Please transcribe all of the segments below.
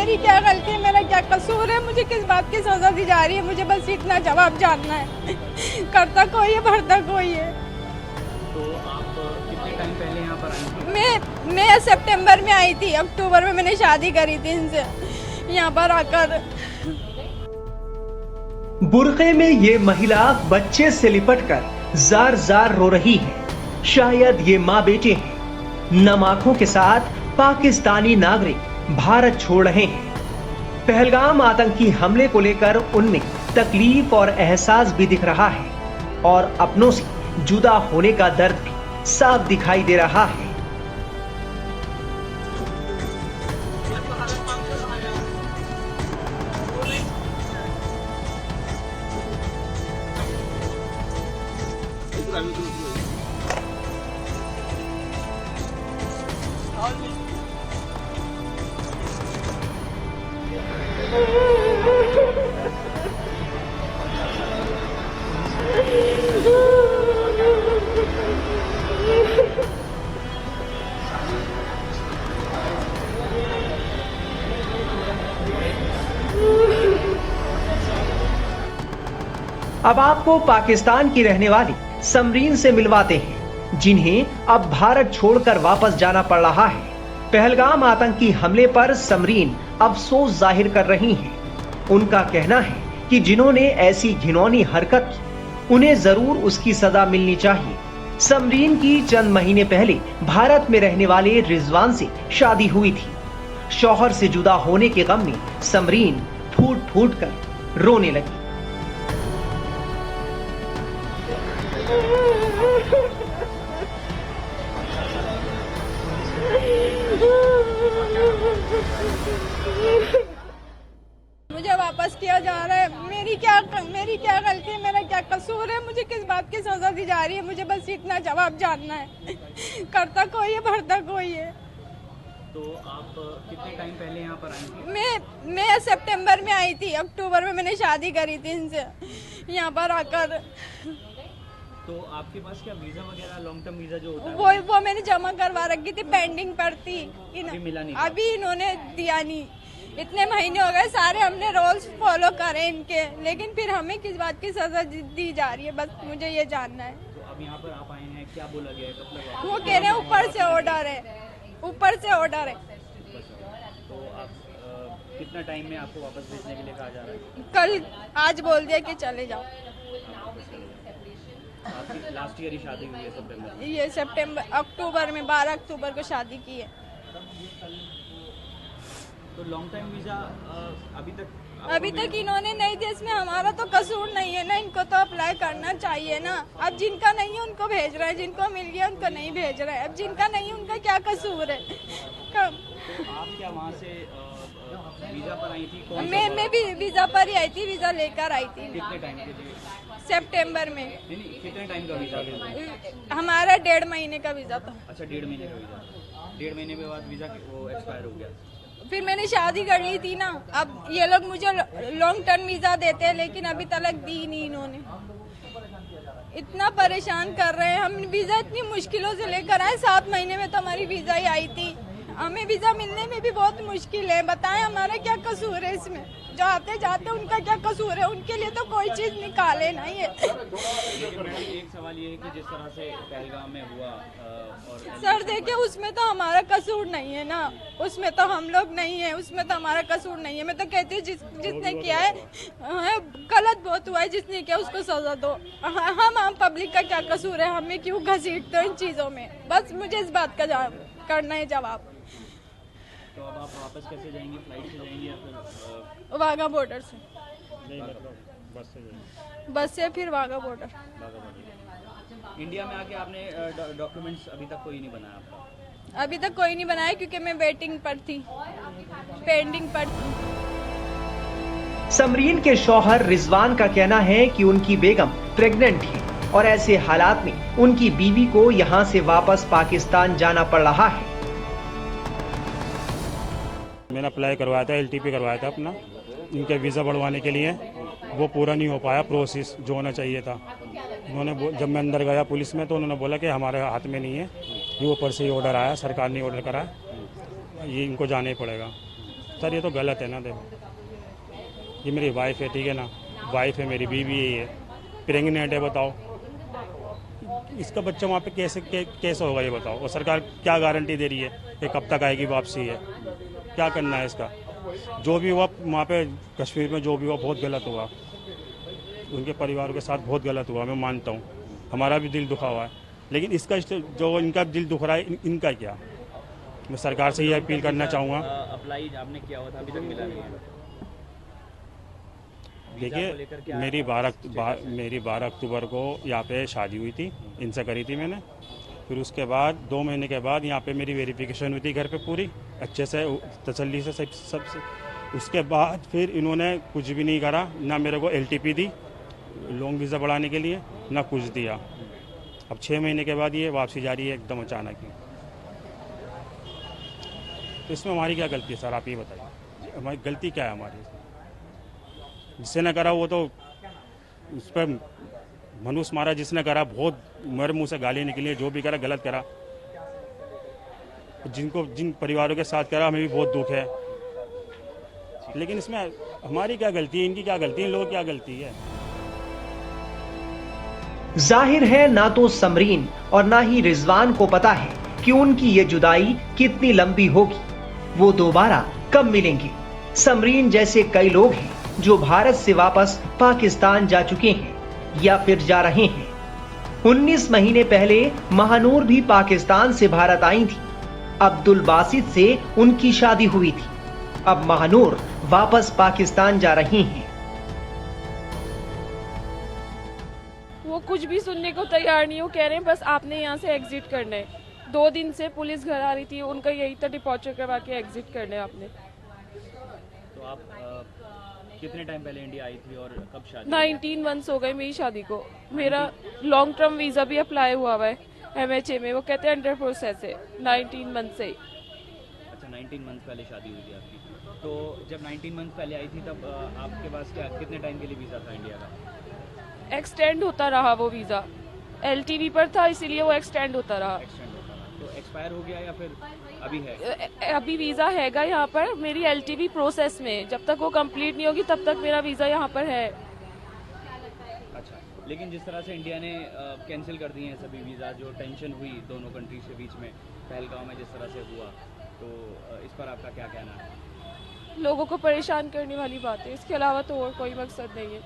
मेरी क्या गलती है, मेरा क्या कसूर है, मुझे किस बात की सजा दी जा रही है, मुझे बस इतना जवाब जानना है। करता कोई है, भरता कोई है। तो आप कितने टाइम पहले यहाँ पर आई थी? मैं सितंबर में आई थी, अक्टूबर में मैंने शादी करी थी इनसे। यहाँ पर आकर बुर्के में ये महिला बच्चे से लिपटकर जार जार रो रही है। शायद ये माँ बेटे हैं। नम आंखों के साथ पाकिस्तानी नागरिक भारत छोड़ रहे हैं। पहलगाम आतंकी हमले को लेकर उनमें तकलीफ और एहसास भी दिख रहा है और अपनों से जुदा होने का दर्द भी साफ दिखाई दे रहा है। अब आपको पाकिस्तान की रहने वाली समरीन से मिलवाते हैं, जिन्हें अब भारत छोड़कर वापस जाना पड़ रहा है। पहलगाम आतंकी हमले पर समरीन अफसोस जाहिर कर रही हैं। उनका कहना है कि जिन्होंने ऐसी घिनौनी हरकत की, उन्हें जरूर उसकी सजा मिलनी चाहिए। समरीन की चंद महीने पहले भारत में रहने वाले रिजवान से शादी हुई थी। शौहर से जुदा होने के गम में समरीन फूट फूट कर रोने लगी। मुझे वापस किया जा रहा है। मेरी क्या गलती है, मेरा क्या कसूर है, मुझे किस बात की सजा दी जा रही है, मुझे बस इतना जवाब जानना है। करता कोई है, भरता कोई है। तो आप कितने टाइम पहले यहाँ पर आई थी? मैं सितंबर में आई थी, अक्टूबर में मैंने शादी करी थी इनसे। यहाँ पर आकर तो आपके पास क्या वीजा वगैरह लॉन्ग टर्म वीजा जो होता है वो मैंने जमा करवा रखी थी, पेंडिंग पर थी। अभी मिला नहीं? अभी इन्होंने दिया नहीं। इतने महीने हो गए, सारे हमने रूल्स फॉलो करे इनके, लेकिन फिर हमें किस बात की सजा दी जा रही है, बस मुझे ये जानना है। तो अब यहाँ पर आप आए हैं, क्या बोला गया है? कब तक वो कह रहे हैं ऊपर से ऑर्डर है, ऊपर से ऑर्डर है। तो आप कितना टाइम में आपको वापस भेजने के लिए कहा जा रहा है? कल आज बोल दिया कि चले जाओ। आपकी लास्ट ईयर ही शादी हुई है सितंबर में? ये अक्टूबर में 12 अक्टूबर को शादी की है। तो लॉन्ग टाइम वीजा अभी तक इन्होंने नहीं दिया। इसमें हमारा तो कसूर नहीं है ना, इनको तो अप्लाई करना चाहिए ना। अब जिनका नहीं है उनको भेज रहे हैं, जिनको मिल गया उनको नहीं भेज रहे हैं। अब जिनका नहीं है उनका क्या कसूर है? तो आप क्या वहाँ से वीजा पर आई थी? मैं भी वीजा पर ही आई थी, वीजा लेकर आई थी। कितने टाइम के लिए? सितंबर में। नहीं, कितने टाइम का वीजा? हमारा 1.5 महीने का वीजा था। अच्छा, 1.5 महीने का वीजा। 1.5 महीने के बाद वीजा वो एक्सपायर हो गया। फिर मैंने शादी कर ली थी ना। अब ये लोग मुझे लॉन्ग टर्म वीजा देते हैं, लेकिन अभी तक दी नहीं इन्होंने। इतना परेशान कर रहे हैं। हम वीजा इतनी मुश्किलों से लेकर आए, 7 महीने में तो हमारी वीजा ही आई थी। हमें वीजा मिलने में भी बहुत मुश्किल है। बताएं हमारा क्या कसूर है इसमें? जो आते जाते उनका क्या कसूर है? उनके लिए तो कोई चीज निकाले ना ये। एक सवाल ये है कि जिस तरह से पहलगाम में हुआ और सर देखिए, उसमें तो हमारा कसूर नहीं है ना, उसमें तो हम लोग नहीं है, उसमें तो हमारा कसूर नहीं है। मैं तो कहती हूँ जिसने किया है गलत बहुत हुआ है, जिसने किया उसको सजा दो। हम आम पब्लिक का क्या कसूर है? हमें क्यों घसीटते हो इन चीजों में? बस मुझे इस बात का करना है जवाब। तो अब आप वापस कैसे जाएंगे? फ्लाइट से जाएंगे या फिर वाघा बॉर्डर से? नहीं, मतलब बस से जाएंगे? बस से फिर वाघा बॉर्डर। इंडिया में आके आपने डॉक्यूमेंट्स अभी तक कोई नहीं बनाया आपका? अभी तक कोई नहीं बनाया, क्योंकि मैं वेटिंग पर थी, पेंडिंग पर थी। समरीन के शौहर रिजवान का कहना है कि उनकी बेगम प्रेग्नेंट है और ऐसे हालात में उनकी बीवी को यहां से वापस पाकिस्तान जाना पड़ रहा है। मैंने अप्लाई करवाया था, LTP करवाया था अपना, इनके वीज़ा बढ़वाने के लिए। वो पूरा नहीं हो पाया प्रोसेस जो होना चाहिए था। उन्होंने जब मैं अंदर गया पुलिस में तो उन्होंने बोला कि हमारे हाथ में नहीं है, ये ऊपर से ही ऑर्डर आया, सरकार ने ऑर्डर करा, ये इनको जाना ही पड़ेगा। सर ये तो गलत है ना। देखो ये मेरी वाइफ है, ठीक है ना, वाइफ है, मेरी बीवी है, प्रेग्नेंट है, बताओ इसका बच्चा वहाँ पे कैसे होगा ये बताओ। और सरकार क्या गारंटी दे रही है कि कब तक आएगी वापसी है, क्या करना है इसका। जो भी हुआ वहाँ पे कश्मीर में, जो भी हुआ बहुत गलत हुआ, उनके परिवार के साथ बहुत गलत हुआ, मैं मानता हूँ, हमारा भी दिल दुखा हुआ है। लेकिन इसका जो इनका दिल दुख रहा है, इनका क्या। मैं सरकार से ये अपील करना चाहूँगा। अप्लाई आपने किया हुआ था, अभी तक मिला नहीं है। देखिए मेरी 12 अक्टूबर को यहाँ पे शादी हुई थी, इनसे करी थी मैंने। फिर उसके बाद 2 महीने के बाद यहाँ पे मेरी वेरिफिकेशन हुई थी घर पे पूरी अच्छे से, तसल्ली से सब से। उसके बाद फिर इन्होंने कुछ भी नहीं करा, ना मेरे को LTP दी लॉन्ग वीज़ा बढ़ाने के लिए, ना कुछ दिया। अब 6 महीने के बाद ये वापसी जा रही है एकदम अचानक ही। तो इसमें हमारी क्या गलती है सर, आप ये बताइए, हमारी गलती क्या है हमारी। जिसने न करा वो तो उस पर मनुष्य मारा, जिसने करा बहुत मेरे मुंह से गाली निकली, जो भी करा गलत करा। जिन परिवारों के साथ करा हमें भी बहुत दुख है, लेकिन इसमें हमारी क्या गलती है, इनकी क्या गलती है, इन लोगों की क्या गलती है। जाहिर है ना तो समरीन और ना ही रिजवान को पता है कि उनकी ये जुदाई कितनी लंबी होगी, वो दोबारा कब मिलेंगे। समरीन जैसे कई लोग हैं जो भारत से वापस पाकिस्तान जा चुके हैं या फिर जा रहे हैं। 19 महीने पहले महानूर भी पाकिस्तान से भारत आई थी। अब्दुल बासित से उनकी शादी हुई थी। अब महानूर वापस पाकिस्तान जा रही हैं। वो कुछ भी सुनने को तैयार नहीं हो, कह रहे हैं बस आपने यहाँ से एग्जिट करना है। 2 दिन से पुलिस घर आ रही थी, उनका यही था डिपॉर्चर करवा के एग्जिट करना है आपने। तो आप कितने टाइम पहले इंडिया आई थी और कब शादी? 19 मंथ्स हो गए मेरी शादी को। मेरा लॉन्ग टर्म वीजा भी अप्लाई हुआ है MHA में, वो कहते हैं अंडर प्रोसेस है 19 मंथ से। अच्छा 19 मंथ पहले शादी हुई थी आपकी। तो जब 19 मंथ पहले आई थी तब आपके पास क्या कितने टाइम के लिए वीज़ा था इंडिया का? एक्सटेंड होता रहा वो वीज़ा, LTV पर था इसीलिए वो एक्सटेंड होता रहा। एक्सटेंड होता रहा, तो एक्सपायर हो गया या फिर अभी है? अभी वीज़ा हैगा यहाँ पर, मेरी LTV प्रोसेस में, जब तक वो कंप्लीट नहीं होगी तब तक मेरा वीज़ा यहाँ पर है। अच्छा, लेकिन जिस तरह से इंडिया ने कैंसिल कर दिए हैं सभी वीज़ा, जो टेंशन हुई दोनों कंट्रीज के बीच में पहलगांव में जिस तरह से हुआ, तो इस पर आपका क्या कहना है? लोगों को परेशान करने वाली बात है, इसके अलावा तो और कोई मकसद नहीं है।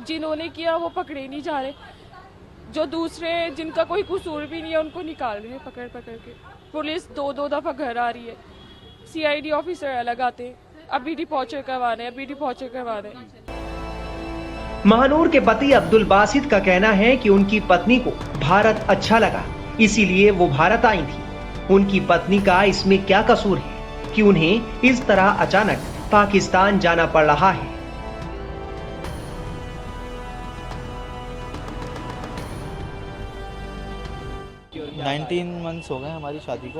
जिन्होंने किया वो पकड़े नहीं जा रहे, जो दूसरे जिनका कोई कसूर भी नहीं है उनको निकाल रहे हैं पकड़ के। पुलिस 2 दफ़ा घर आ रही है, CID ऑफिसर अलग आते हैं, अभी डिपॉर्चर करवाने, अभी डिपॉर्चर करवाने। महानूर के पति अब्दुल बासित का कहना है कि उनकी पत्नी को भारत अच्छा लगा, इसीलिए वो भारत आई थी। उनकी पत्नी का इसमें क्या कसूर है कि उन्हें इस तरह अचानक पाकिस्तान जाना पड़ रहा है। 19 मंथ्स हो गए हमारी शादी को,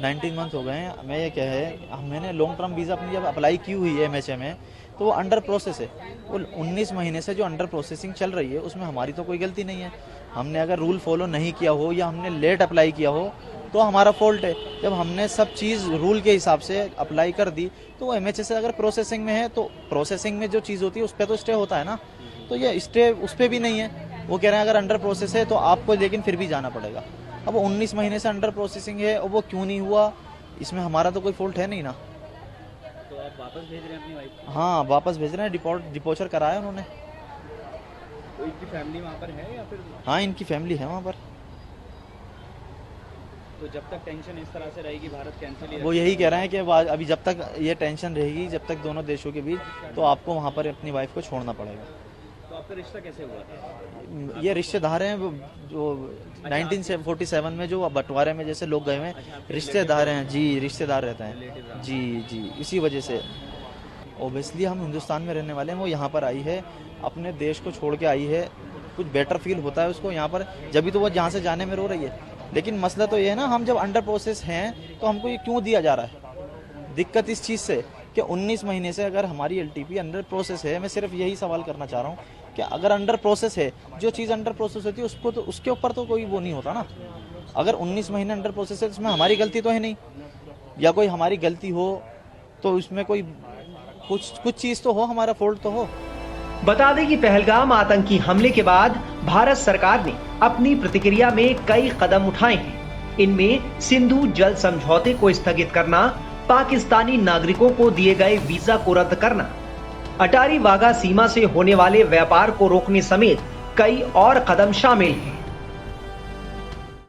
19 मंथ हो गए हैं। मैं ये क्या है, मैंने लॉन्ग टर्म वीज़ा अपनी जब अप्लाई की हुई है MHA में, तो वो अंडर प्रोसेस है। वो 19 महीने से जो अंडर प्रोसेसिंग चल रही है उसमें हमारी तो कोई गलती नहीं है। हमने अगर रूल फॉलो नहीं किया हो या हमने लेट अप्लाई किया हो तो हमारा फॉल्ट है। जब हमने सब चीज़ रूल के हिसाब से अप्लाई कर दी तो वो MHA से अगर प्रोसेसिंग में है तो प्रोसेसिंग में जो चीज़ होती है उस पर तो स्टे होता है ना, तो ये स्टे उस पर भी नहीं है। वो कह रहे हैं अगर अंडर प्रोसेस है तो आपको लेकिन फिर भी जाना पड़ेगा। अब 19 महीने से अंडर प्रोसेसिंग है और वो क्यों नहीं हुआ, इसमें हमारा तो कोई फॉल्ट है नहीं ना। तो आप वापस भेज रहे हैं अपनी वाइफ को? हाँ वापस भेज रहे हैं, डिपोर्चर कराया उन्होंने। तो इनकी फैमिली वहाँ पर है या फिर? हाँ इनकी फैमिली है वहाँ पर। तो जब तक टेंशन इस तरह से रहेगी भारत कैंसिल ही वो यही कह रहे हैं कि अभी जब तक ये टेंशन रहेगी, जब तक दोनों देशों के बीच, तो आपको वहाँ पर अपनी वाइफ को छोड़ना पड़ेगा। तो आपका रिश्ता कैसे हुआ था? ये रिश्तेदार हैं जो 1947 में जो बंटवारे में जैसे लोग गए हुए हैं, रिश्तेदार हैं जी, रिश्तेदार रहते हैं जी जी, इसी वजह से ओबियसली हम हिंदुस्तान में रहने वाले हैं। वो यहाँ पर आई है, अपने देश को छोड़ के आई है, कुछ बेटर फील होता है उसको यहाँ पर, जब भी तो वो जहाँ से जाने में रो रही है। लेकिन मसला तो ये है ना, हम जब अंडर प्रोसेस हैं तो हमको ये क्यों दिया जा रहा है? दिक्कत इस चीज़ से कि 19 महीने से अगर हमारी LTP अंडर प्रोसेस है, मैं सिर्फ यही सवाल करना चाह रहा हूँ कि अगर अंडर प्रोसेस है, जो चीज़ अंडर प्रोसेस होती है उसको तो उसके ऊपर तो कोई वो नहीं होता ना। अगर 19 महीने अंडर प्रोसेस है तो इसमें हमारी गलती तो है नहीं, या कोई हमारी गलती हो तो उसमें कोई कुछ चीज़ तो हो, हमारा फॉल्ट तो हो। बता दें कि पहलगाम आतंकी हमले के बाद भारत सरकार ने अपनी प्रतिक्रिया में कई कदम उठाए हैं। इनमें सिंधु जल समझौते को स्थगित करना, पाकिस्तानी नागरिकों को दिए गए वीजा को रद्द करना, अटारी वाघा सीमा से होने वाले व्यापार को रोकने समेत कई और कदम शामिल हैं।